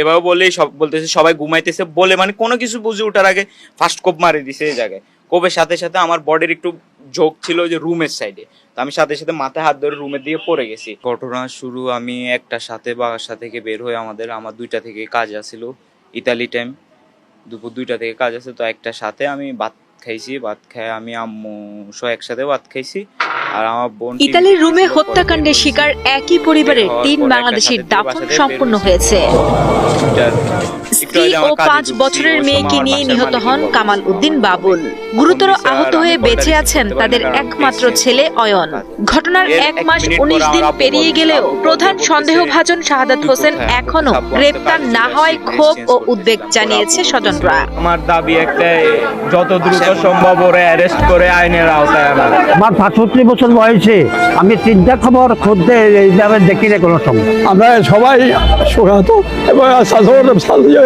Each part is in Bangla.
এভাবে বলেই সব বলতেছে সবাই ঘুমাইতেছে বলে মানে কোনো কিছু বুঝে ওঠার আগে ফার্স্ট কোপ মারি দিছে এই জায়গায়। কোপের সাথে সাথে আমার বডির একটু ঝোঁক ছিল যে রুমের সাইডে, তো আমি সাথে সাথে মাথায় হাত ধরে রুমের দিকে পড়ে গেছি। ঘটনা শুরু আমি একটার সাথে বাসা থেকে বের হয়ে আমার 2টা থেকে কাজ আসছিল, ইতালি টাইম দুপুর 2টা থেকে কাজ আছে। তো একটার সাথে আমি ভাত খাইছি, ভাত খাই আমি আম্মু সহ একসাথে ভাত খাইছি। আর আমার বোন ইতালির রোমে হত্যাকাণ্ডের শিকার একই পরিবারের 3 বাংলাদেশির দাফন সম্পন্ন হয়েছে। স্ত্রী ও 5 বছরের মেয়েকে নিয়ে নিহত হন কামাল উদ্দিন বাবুল। গুরুতর আহত হয়ে বেঁচে আছেন তাদের একমাত্র ছেলে অয়ন। ঘটনার 1 মাস 19 দিন পেরিয়ে গেলেও প্রধান সন্দেহভাজন শাহাদাত হোসেন এখনো গ্রেপ্তার না হওয়ায় ক্ষোভ ও উদ্বেগ জানিয়েছে স্বজনরা। আমার দাবি একটাই, যত দ্রুত সম্ভব ওরে অ্যারেস্ট করে আইনের আওতায় আনা। আমার 65 বছর বয়সে আমি চিন্তা খবর খুঁজতে এইভাবে দেখি না কোনো সময়। আমরা সবাই শোকাহত এবং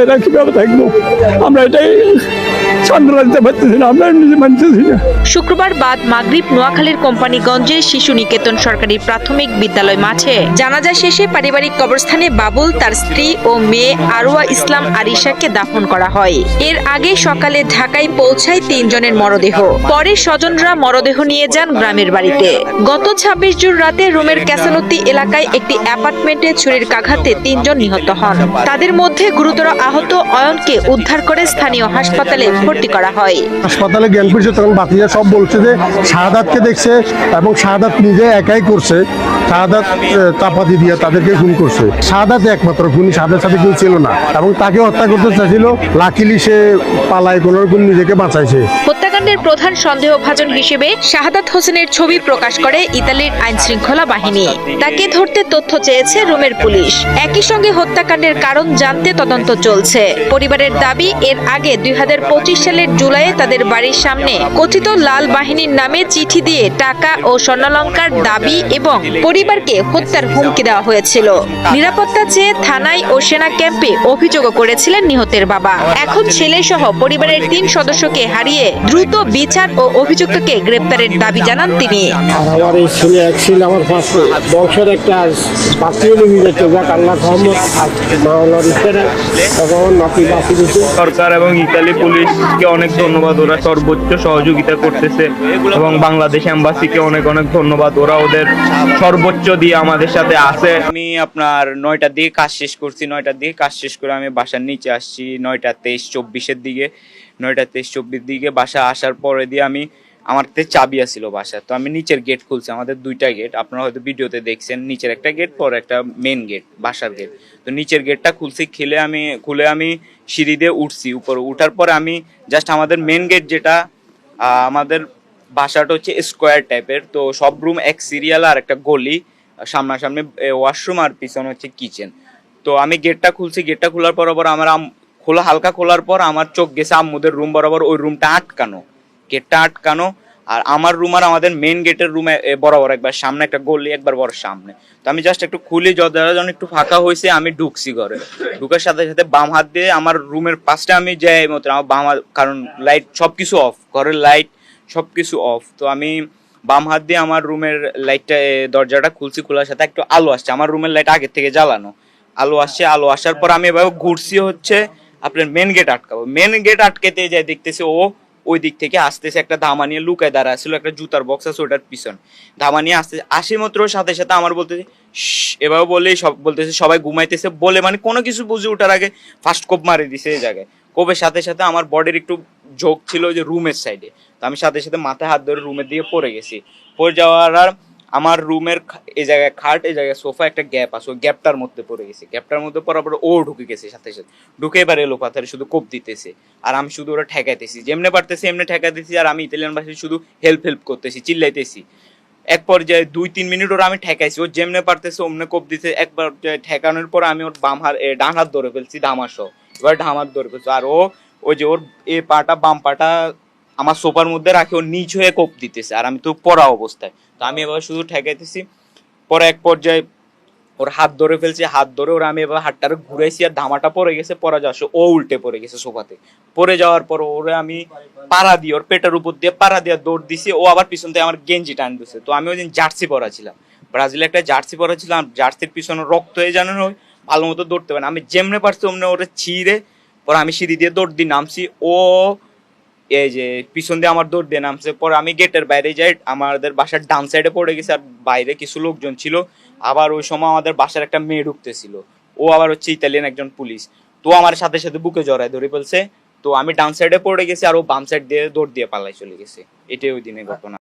এরা কিভাবে থাকবো আমরা এটাই সামলাতে পারতেছি না, আমরা নিজে মানতেছি না। শুক্রবার বাদ মাগরিব নোয়াখালীর কোম্পানিগঞ্জে শিশু নিকেতন সরকারি প্রাথমিক বিদ্যালয় মাঠে জানাজা শেষে পারিবারিক কবরস্থানে বাবুল, তার স্ত্রী ও মেয়ে আরওয়া ইসলাম আরিশাকে দাফন করা হয়। এর আগে সকালে ঢাকায় পৌঁছায় 3 জনের মরদেহ। পরে স্বজনরা মরদেহ নিয়ে যান গ্রামের বাড়িতে। গত 26 জুন রাতে রোমের ক্যাসানতি এলাকায় একটি অ্যাপার্টমেন্টে ছুরির আঘাতে 3 জন নিহত হন। তাদের মধ্যে গুরুতর আহত অয়নকে উদ্ধার করে স্থানীয় হাসপাতালে ভর্তি করা হয়। হাসপাতালে জ্ঞান ফিরছে তখন বাতিজা সব বলছে যে শাহাদাতকে দেখছে এবং শাহাদাত নিজে একাই করছে, শাহাদাত চাপাতি দিয়ে তাদেরকে খুন করছে। শাহাদাত একমাত্র খুনি, শাহাদাত সাথে কেউ ছিল না এবং তাকে হত্যা করতে চাইছিল। লাকিলি সে পালায় কোনো রকম নিজেকে বাঁচাইছে। হত্যাকাণ্ডের প্রধান সন্দেহভাজন হিসেবে শাহাদাত হোসেনের ছবি প্রকাশ করে ইতালির আইনশৃঙ্খলা বাহিনী। তাকে ধরতে তথ্য চেয়েছে রোমের পুলিশ। একই সঙ্গে হত্যাকাণ্ডের কারণ জানতে তদন্ত চলছে। পরিবারের দাবি, এর আগে 2025 সালের জুলাইয়ে তাদের বাড়ির সামনে কথিত লাল বাহিনীর নামে চিঠি দিয়ে টাকা ও স্বর্ণালংকার দাবি এবং পরিবারকে হত্যার হুমকি দেওয়া হয়েছিল। নিরাপত্তা চেয়ে থানায় ও সেনা ক্যাম্পে অভিযোগও করেছিলেন নিহতের বাবা। এখন ছেলে সহ পরিবারের 3 সদস্যকে হারিয়ে দ্রুত বিচার ও অভিযুক্তকে গ্রেপ্তারের দাবি জানান তিনি। আমার এই ছেলে এক ছিল আমার পাশে বংশের একটা পাত্রীয় নিয়ে যাক আল্লাহ রহমত এবং নাতি বাকি দিচ্ছে। সরকার এবং ইতালি পুলিশকে অনেক ধন্যবাদ, ওরা সর্বোচ্চ সহযোগিতা করতেছে এবং বাংলাদেশ এম্বাসিকে অনেক অনেক ধন্যবাদ, ওরা ওদের সর্বোচ্চ দিয়ে আমাদের সাথে আছে। আমি আপনার 9টার দিকে কাজ শেষ করছি, 9টার দিকে কাজ শেষ করে আমি বাসার নিচে আসছি 9:23-24 দিকে। 9:23-24 দিকে বাসা আসার পরে দিয়ে আমি আমার চাবি আসছিল বাসার, তো আমি নিচের গেট খুলছি। আমাদের 2টা গেট, আপনারা হয়তো ভিডিওতে দেখছেন, নিচের একটা গেট পরে একটা মেন গেট, বাসার গেট। তো নিচের গেটটা খুলছি, খুলে আমি সিঁড়ি দিয়ে উঠছি উপরে। উঠার পরে আমি জাস্ট আমাদের মেন গেট যেটা, আমাদের বাসাটা হচ্ছে স্কোয়ার টাইপের, তো সব রুম এক সিরিয়াল আর একটা গলি, সামনাসামনি ওয়াশরুম আর পিছনে হচ্ছে কিচেন। তো আমি গেটটা খুলছি, গেটটা খোলার পর আমার হালকা খোলার পর আমার চোখ গেছে আম্মুদের রুম বরাবর, ওই রুমটা আটকানো, গেটটা আটকানো। আর আমার রুম আর আমাদের মেন গেটের রুমে বরাবর একবার সামনে একটা গলি, একবার বড় সামনে। তো আমি জাস্ট একটু খুলি, যখন একটু ফাঁকা হয়েছে আমি ঢুকছি ঘরে। ঢুকার সাথে সাথে বাম হাত দিয়ে আমার রুমের পাশে আমি যাই মতো, আমার বাম হাত, কারণ লাইট সবকিছু অফ, ঘরের লাইট সবকিছু অফ। তো আমি বাম হাত দিয়ে আমার রুমের লাইটটা, দরজাটা খুলছি, খোলার সাথে একটু আলো আসছে, আমার রুমের লাইট আগের থেকে জ্বালানো, আলো আসছে। আলো আসার পর আমি এভাবে ঘুরছি হচ্ছে আপনার মেন গেট আটকাবো। মেন গেট আটকেতে যাই দেখতেছি ও ওই দিক থেকে আসতেছে, একটা ধামা নিয়ে লুকায় দাঁড়া ছিল, একটা জুতার বক্স আছে ওটার পিছন, ধামা নিয়ে আসতেছে। আসি মাত্র সাথে সাথে আমার বলতেছে এভাবে বলেই সব বলতেছে সবাই ঘুমাইতেছে বলে মানে কোনো কিছু বুঝে ওঠার আগে ফার্স্ট কোপ মারি দিছে এই জায়গায়। কোপের সাথে সাথে আমার বডির একটু ঝোঁক ছিল যে রুমের সাইডে, তো আমি সাথে সাথে মাথায় হাত ধরে রুমের দিকে পড়ে গেছি। পড়ে যাওয়ার আর আমার রুমের এই জায়গায় খাট, এই জায়গায় সোফা, একটা গ্যাপ আছে, ওই গ্যাপটার মধ্যে পড়ে গেছে। গ্যাপটার মধ্যে পড়ার পরে ও ঢুকে গেছে সাথে সাথে, ঢুকে এবার এলো পাথারে শুধু কোপ দিতেছে আর আমি শুধু ওরা ঠেকাইতেছি, যেমনে পারতেছি এমনি ঠেকাইতেছি। আর আমি ইতালিয়ান ভাষায় শুধু হেল্প করতেছি, চিল্লাইতেছি। এক পর্যায়ে 2-3 মিনিট ওরা আমি ঠেকাইছি, ও যেমনে পারতেছে অমনে কোপ দিতে। একবার ঠেকানোর পর আমি ওর ডান হাত ধরে ফেলছি ধামাসহ, এবার ধামাত ধরে ফেলছি। আর ওই যে ওর বাম পাটা আমার সোফার মধ্যে রাখে ও নিচ হয়ে কোপ দিতেছে, আর আমি তো পড়া অবস্থায়। তো আমি এবার শুধু ঠেকাইতেছি। পরে এক পর্যায়ে ওর হাত ধরে ফেলছে, হাত ধরে ওরা আমি এবার হাতটারে ঘুরাইছি, আর ধামাটা পড়ে গেছে। পরে যাওয়ার ও উল্টে পড়ে গেছে সোফাতে। পড়ে যাওয়ার পর ওরে আমি পাড়া দিয়ে, ওর পেটের উপর দিয়ে পাড়া দিয়ে দৌড় দিছি। ও আবার পিছন থেকে আমার গেঞ্জি টান দিছে। তো আমি ওই দিন জার্সি পরা ছিলাম, ব্রাজিলে একটা জার্সি পরা ছিলাম, জার্সির পিছনে রক্ত হয়ে জানেন ওই ভালো মতো দৌড়তে পারে না। আমি যেমনে পারছি অমনে ওরে ছিঁড়ে পরে আমি সিঁড়ি দিয়ে দৌড় দিয়ে নামছি, ও এই যে পিছন দিয়ে আমার দৌড় দিয়ে নামছে। পরে আমি গেটের বাইরে যাই, আমাদের বাসার ডান সাইডে পড়ে গেছে, আর বাইরে কিছু লোকজন ছিল। আবার ওই সময় আমাদের বাসার একটা মেয়ে ঢুকতেছিল, ও আবার হচ্ছে ইতালিয়ান একজন পুলিশ, তো আমার সাথে সাথে বুকে জড়ায় ধরে ফেলছে। তো আমি ডান সাইডে পড়ে গেছি আর ও বাম সাইড দিয়ে দৌড় দিয়ে পালাই চলে গেছে। এটাই ওই দিনের ঘটনা।